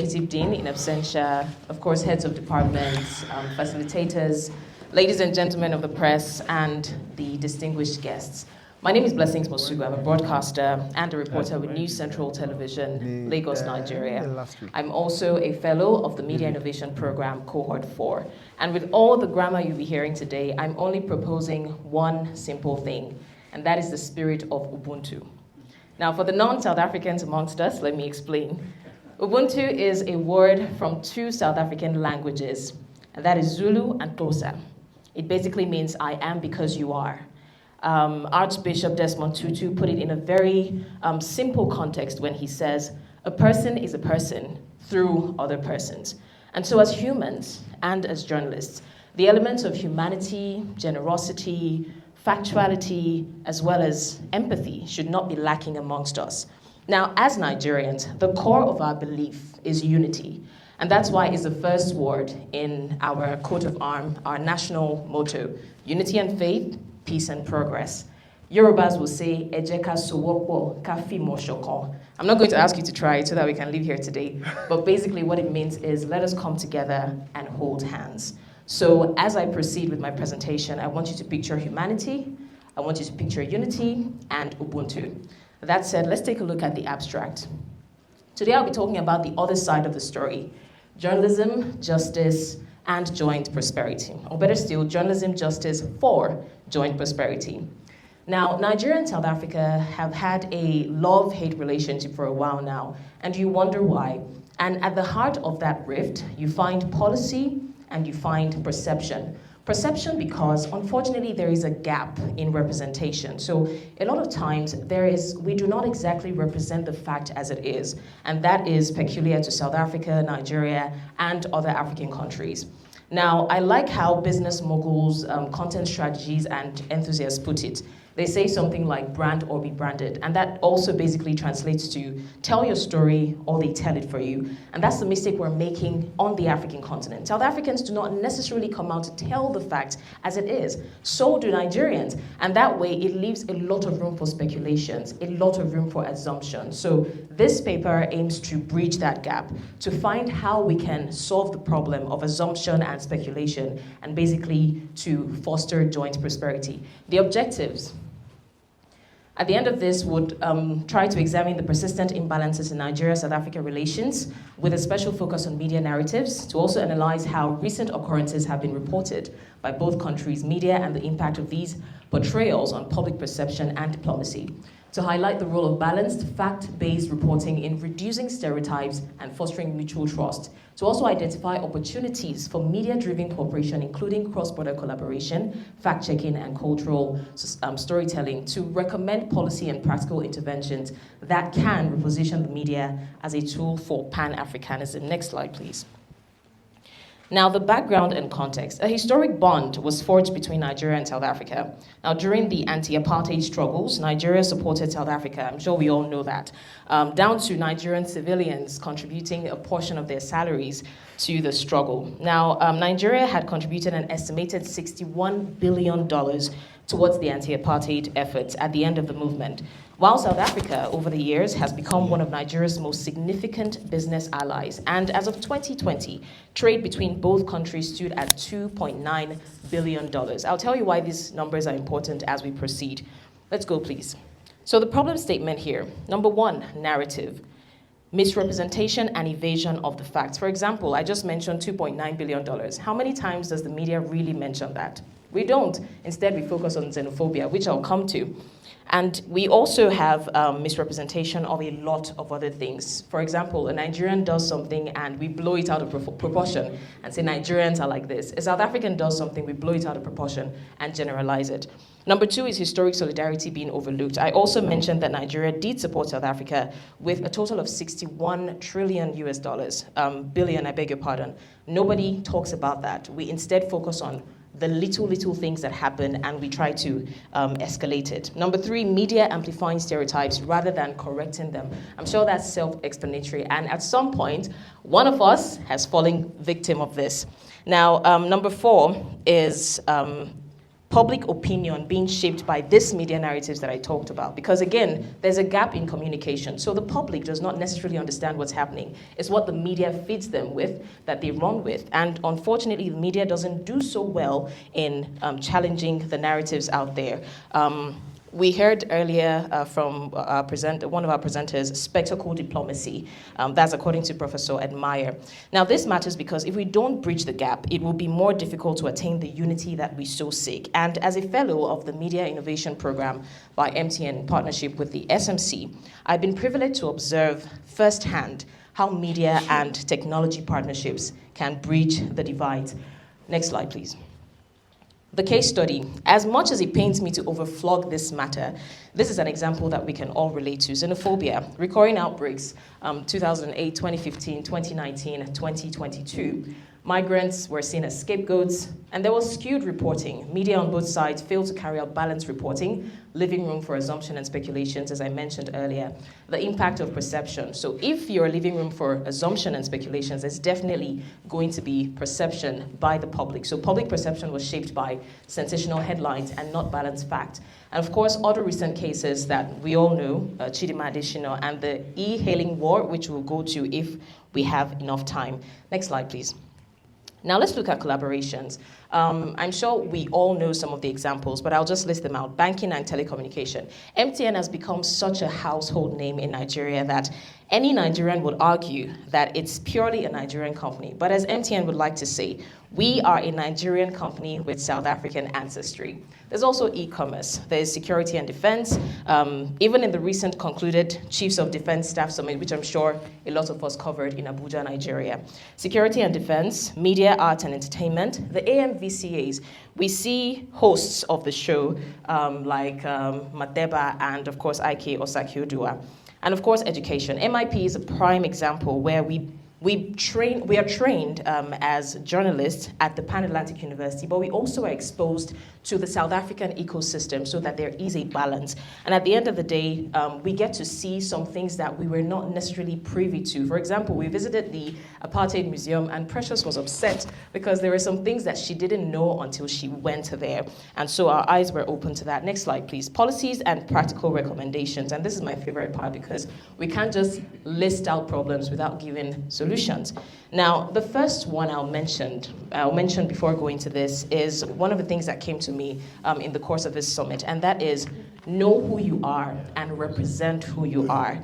Executive Dean in absentia, of course, heads of departments, facilitators, ladies and gentlemen of the press, and the distinguished guests. My name is Blessings Mosugu. I'm a broadcaster and a reporter with News Central Television, Lagos, Nigeria. I'm also a fellow of the Media Innovation Program, Cohort 4. And with all the grammar you'll be hearing today, I'm only proposing one simple thing, and that is the spirit of Ubuntu. Now, for the non-South Africans amongst us, let me explain. Ubuntu is a word from two South African languages, and that is Zulu and Xhosa. It basically means I am because you are. Archbishop Desmond Tutu put it in a very simple context when he says, a person is a person through other persons. And so as humans and as journalists, the elements of humanity, generosity, factuality, as well as empathy should not be lacking amongst us. Now, as Nigerians, the core of our belief is unity. And that's why it's the first word in our coat of arms, our national motto, unity and faith, peace and progress. Yorubas will say, Ejeka sowopo kafi moshoko. I'm not going to ask you to try it so that we can leave here today, but basically what it means is let us come together and hold hands. So as I proceed with my presentation, I want you to picture humanity, I want you to picture unity and Ubuntu. That said, let's take a look at the abstract. Today I'll be talking about the other side of the story, journalism, justice, and joint prosperity. Or better still, journalism, justice for joint prosperity. Now, Nigeria and South Africa have had a love-hate relationship for a while now, and you wonder why. And at the heart of that rift, you find policy and you find perception. Perception because, unfortunately, there is a gap in representation. So a lot of times, we do not exactly represent the fact as it is, and that is peculiar to South Africa, Nigeria, and other African countries. Now, I like how business moguls, content strategies, and enthusiasts put it. They say something like brand or be branded, and that also basically translates to tell your story or they tell it for you. And that's the mistake we're making on the African continent. South Africans do not necessarily come out to tell the fact as it is. So do Nigerians. And that way, it leaves a lot of room for speculations, a lot of room for assumptions. So this paper aims to bridge that gap, to find how we can solve the problem of assumption and speculation, and basically to foster joint prosperity. The objectives at the end of this would try to examine the persistent imbalances in Nigeria-South Africa relations with a special focus on media narratives, to also analyze how recent occurrences have been reported by both countries' media and the impact of these portrayals on public perception and diplomacy, to highlight the role of balanced, fact-based reporting in reducing stereotypes and fostering mutual trust, to also identify opportunities for media-driven cooperation, including cross-border collaboration, fact-checking, and cultural storytelling, to recommend policy and practical interventions that can reposition the media as a tool for Pan-Africanism. Next slide, please. Now, the background and context. A historic bond was forged between Nigeria and South Africa. Now, during the anti-apartheid struggles, Nigeria supported South Africa. I'm sure we all know that. Down to Nigerian civilians contributing a portion of their salaries to the struggle. Now, Nigeria had contributed an estimated $61 billion towards the anti-apartheid efforts at the end of the movement, while South Africa, over the years, has become one of Nigeria's most significant business allies. And as of 2020, trade between both countries stood at $2.9 billion. I'll tell you why these numbers are important as we proceed. Let's go, please. So the problem statement here, number one, narrative. Misrepresentation and evasion of the facts. For example, I just mentioned $2.9 billion. How many times does the media really mention that? We don't. Instead, we focus on xenophobia, which I'll come to. And we also have misrepresentation of a lot of other things. For example, a Nigerian does something and we blow it out of proportion and say Nigerians are like this. A South African does something, we blow it out of proportion and generalize it. Number two is historic solidarity being overlooked. I also mentioned that Nigeria did support South Africa with a total of 61 trillion US dollars, billion, I beg your pardon. Nobody talks about that. We instead focus on the little things that happen and we try to escalate it. Number three, media amplifying stereotypes rather than correcting them. I'm sure that's self-explanatory, and at some point, one of us has fallen victim of this. Now, number four is public opinion being shaped by this media narratives that I talked about. Because again, there's a gap in communication. So the public does not necessarily understand what's happening. It's what the media feeds them with that they run with. And unfortunately, the media doesn't do so well in challenging the narratives out there. We heard earlier from one of our presenters, spectacle diplomacy. That's according to Professor Ed Meyer. Now, this matters because if we don't bridge the gap, it will be more difficult to attain the unity that we so seek. And as a fellow of the Media Innovation Program by MTN in partnership with the SMC, I've been privileged to observe firsthand how media and technology partnerships can bridge the divide. Next slide, please. The case study, as much as it pains me to overflog this matter, this is an example that we can all relate to. Xenophobia, recurring outbreaks, 2008, 2015, 2019, 2022. Migrants were seen as scapegoats, and there was skewed reporting. Media on both sides failed to carry out balanced reporting, leaving room for assumption and speculations, as I mentioned earlier. The impact of perception. So if you're leaving room for assumption and speculations, there's definitely going to be perception by the public. So public perception was shaped by sensational headlines and not balanced fact. And of course, other recent cases that we all know, Chidinma Adetshina and the e-hailing war, which we'll go to if we have enough time. Next slide, please. Now let's look at collaborations. I'm sure we all know some of the examples, but I'll just list them out. Banking and telecommunication. MTN has become such a household name in Nigeria that any Nigerian would argue that it's purely a Nigerian company. But as MTN would like to say, we are a Nigerian company with South African ancestry. There's also e-commerce. There's security and defense. Even in the recent concluded Chiefs of Defense Staff Summit, which I'm sure a lot of us covered in Abuja, Nigeria. Security and defense, media, art and entertainment, the AMVCAs. We see hosts of the show like Mateba and of course Ike Osaki-Oduwa. And of course, education. MIP is a prime example where we are trained as journalists at the Pan-Atlantic University, but we also are exposed to the South African ecosystem so that there is a balance. And at the end of the day, we get to see some things that we were not necessarily privy to. For example, we visited the Apartheid Museum and Precious was upset because there were some things that she didn't know until she went there. And so our eyes were open to that. Next slide, please. Policies and practical recommendations. And this is my favorite part because we can't just list out problems without giving solutions. Now, the first one I'll mention before going to this is one of the things that came to me in the course of this summit, and that is know who you are and represent who you are.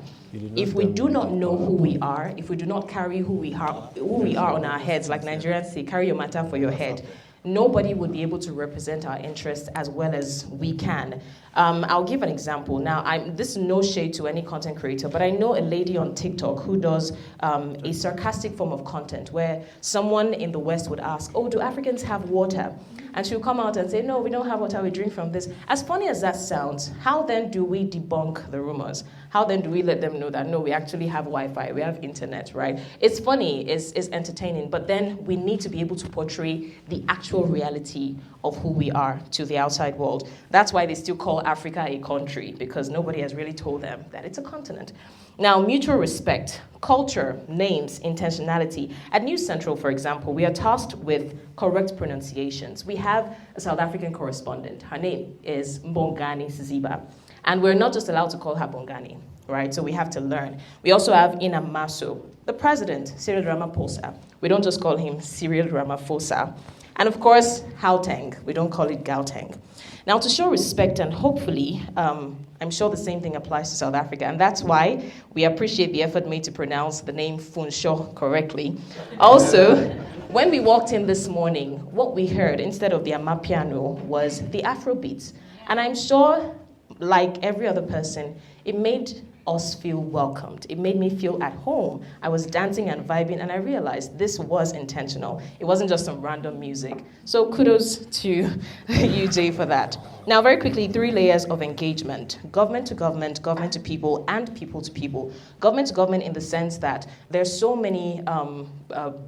If we do not know who we are, if we do not carry who we are on our heads, like Nigerians say, carry your matter for your head, nobody would be able to represent our interests as well as we can. I'll give an example. Now, this is no shade to any content creator, but I know a lady on TikTok who does a sarcastic form of content where someone in the West would ask, oh, do Africans have water? And she'll come out and say, no, we don't have water, we drink from this. As funny as that sounds, how then do we debunk the rumors? How then do we let them know that, no, we actually have Wi-Fi, we have internet, right? It's funny, it's entertaining, but then we need to be able to portray the actual reality of who we are to the outside world. That's why they still call Africa a country, because nobody has really told them that it's a continent. Now, mutual respect, culture, names, intentionality. At News Central, for example, we are tasked with correct pronunciations. We have a South African correspondent. Her name is Mbongani Siziba. And we're not just allowed to call her Bongani, right? So we have to learn. We also have Inamaso, the president, Cyril Ramaphosa. We don't just call him Cyril Ramaphosa. And of course, Gauteng. We don't call it Gauteng. Now, to show respect and hopefully, I'm sure the same thing applies to South Africa, and that's why we appreciate the effort made to pronounce the name Funsho correctly. Also, when we walked in this morning, what we heard instead of the Amapiano was the Afrobeats. And I'm sure, like every other person, it made us feel welcomed. It made me feel at home. I was dancing and vibing, and I realized this was intentional. It wasn't just some random music. So kudos to you, Jay, for that. Now, very quickly, 3 layers of engagement. Government to government, government to people, and people to people. Government to government in the sense that there's so many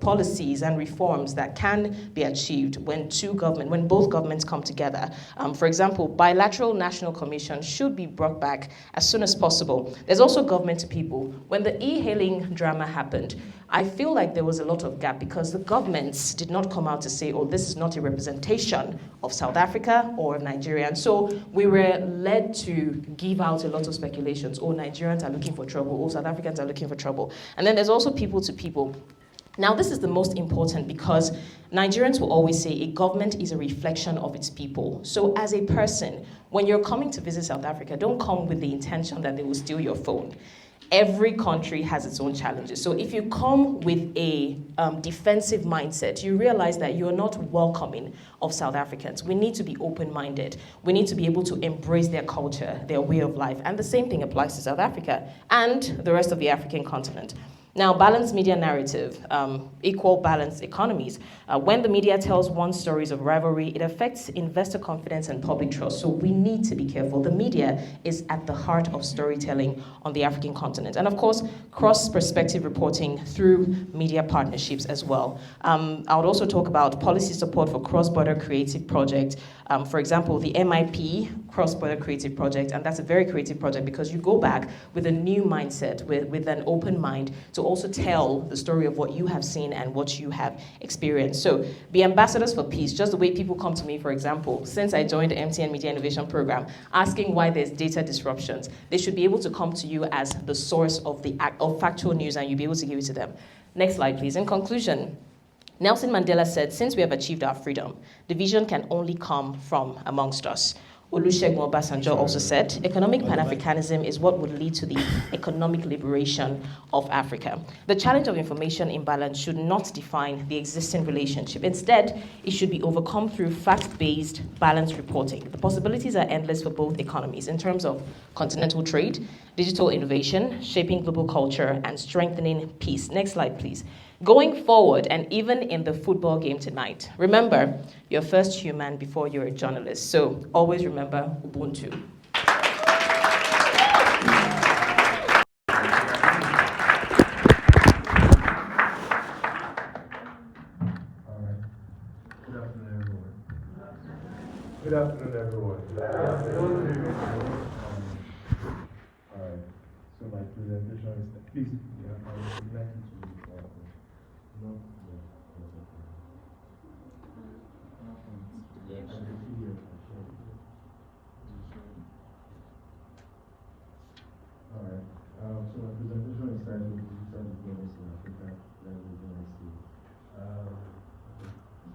policies and reforms that can be achieved when both governments come together. For example, bilateral national commission should be brought back as soon as possible. There's also government to people. When the e-hailing drama happened, I feel like there was a lot of gap because the governments did not come out to say, oh, this is not a representation of South Africa or of Nigeria. And so we were led to give out a lot of speculations. Oh, Nigerians are looking for trouble. Oh, South Africans are looking for trouble. And then there's also people to people. Now, this is the most important because Nigerians will always say a government is a reflection of its people. So as a person, when you're coming to visit South Africa, don't come with the intention that they will steal your phone. Every country has its own challenges. So if you come with a defensive mindset, you realize that you're not welcoming of South Africans. We need to be open-minded. We need to be able to embrace their culture, their way of life. And the same thing applies to South Africa and the rest of the African continent. Now, balanced media narrative, equal balanced economies. When the media tells one stories of rivalry, it affects investor confidence and public trust. So we need to be careful. The media is at the heart of storytelling on the African continent. And of course, cross-perspective reporting through media partnerships as well. I would also talk about policy support for cross-border creative projects. For example, the MIP, cross-border creative project, and that's a very creative project because you go back with a new mindset, with an open mind to also tell the story of what you have seen and what you have experienced. So be ambassadors for peace, just the way people come to me, for example, since I joined the MTN Media Innovation Program, asking why there's data disruptions. They should be able to come to you as the source of factual news and you'll be able to give it to them. Next slide, please. In conclusion, Nelson Mandela said, since we have achieved our freedom, division can only come from amongst us. Olusegun Obasanjo also said, economic Pan-Africanism is what would lead to the economic liberation of Africa. The challenge of information imbalance should not define the existing relationship. Instead, it should be overcome through fact-based, balanced reporting. The possibilities are endless for both economies in terms of continental trade, digital innovation, shaping global culture, and strengthening peace. Next slide, please. Going forward, and even in the football game tonight, remember, you're first human before you're a journalist. So always remember Ubuntu. Good afternoon, everyone. Good afternoon. All right. So my presentation is, please, I would like you to no, all right. So my presentation is titled Digital Diplomacy in Africa, Leveraging ICT.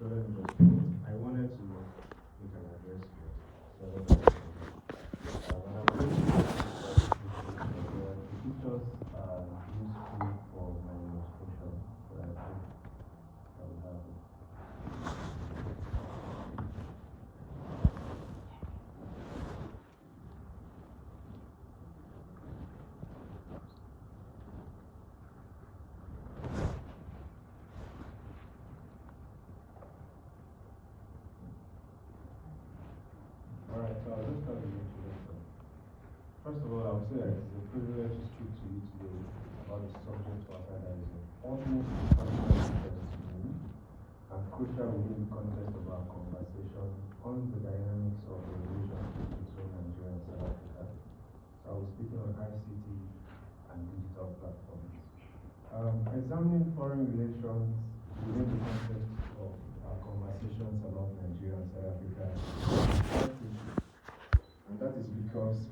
So let me just quote. I wanted to make an address here. So when I'm going to the pictures are useful for my demonstration, but I think I will have it. Alright, so I'll just start with the introduction. First of all, I would say that it's a privilege to speak to you today about the subject of advertising. Almost personal interest to me and crucial within the context of our conversation on the dynamics of the relationship between Nigeria and South Africa. So I will be speaking on ICT and digital platforms. Examining foreign relations within the context of our conversations about Nigeria and South Africa, and that is because